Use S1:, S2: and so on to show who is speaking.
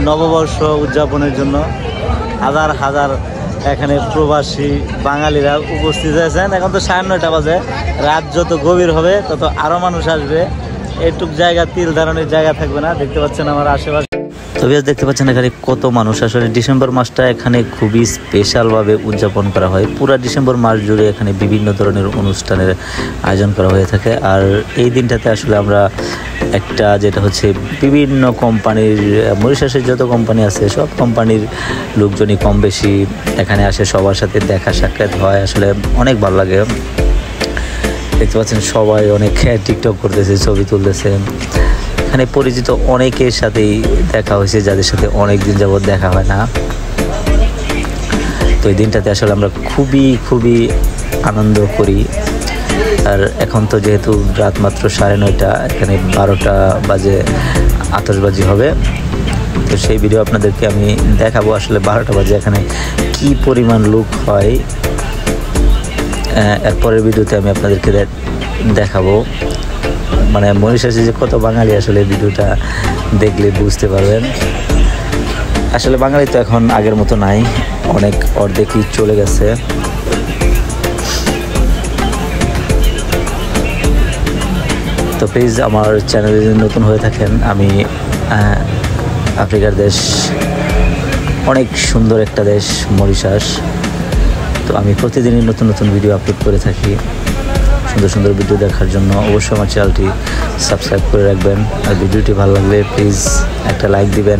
S1: নববর্ষ উদযাপনের জন্য হাজার হাজার এখানে প্রবাসী বাঙালিরা উপস্থিত হয়েছেন। এখন তো 9:30 বাজে, রাত যত গভীর হবে তত আরও মানুষ আসবে। এইটুক জায়গা তিল ধারণের জায়গা থাকবে না। দেখতে পাচ্ছেন আমার আশেপাশে, তবে দেখতে পাচ্ছেন এখানে কত মানুষ। আসলে ডিসেম্বর মাসটা এখানে খুবই স্পেশালভাবে উদযাপন করা হয়। পুরো ডিসেম্বর মাস জুড়ে এখানে বিভিন্ন ধরনের অনুষ্ঠানের আয়োজন করা হয়ে থাকে। আর এই দিনটাতে আসলে আমরা একটা যেটা হচ্ছে বিভিন্ন কোম্পানির, মরিশাসের যত কোম্পানি আছে সব কোম্পানির লোকজনই কম বেশি এখানে আসে, সবার সাথে দেখা সাক্ষাৎ হয়। আসলে অনেক ভালো লাগে। দেখতে পাচ্ছেন সবাই অনেক টিকটক করতেছে, ছবি তুলতেছে। এখানে পরিচিত অনেকের সাথেই দেখা হয়েছে যাদের সাথে অনেক দিন যাবৎ দেখা হয় না। তো এই দিনটাতে আসলে আমরা খুবই আনন্দ করি। আর এখন তো যেহেতু রাত মাত্র 9:30, এখানে 12টা বাজে আতশবাজি হবে। তো সেই ভিডিও আপনাদেরকে আমি দেখাবো। আসলে 12টা বাজে এখানে কি পরিমাণ লোক হয়, এরপরের ভিডিওতে আমি আপনাদেরকে দেখাবো। মানে মরিশাসে যে কত বাঙালি, আসলে ভিডিওটা দেখলে বুঝতে পারবেন। আসলে বাঙালি তো এখন আগের মতো নাই, অনেক অর্ধেকই চলে গেছে। তো প্লিজ আমার চ্যানেলে যদি নতুন হয়ে থাকেন, আমি আফ্রিকার দেশ, অনেক সুন্দর একটা দেশ মরিশাস। তো আমি প্রতিদিনই নতুন ভিডিও আপলোড করে থাকি। সুন্দর ভিডিও দেখার জন্য অবশ্যই আমার চ্যানেলটি সাবস্ক্রাইব করে রাখবেন। আর ভিডিওটি ভালো লাগলে প্লিজ একটা লাইক দিবেন।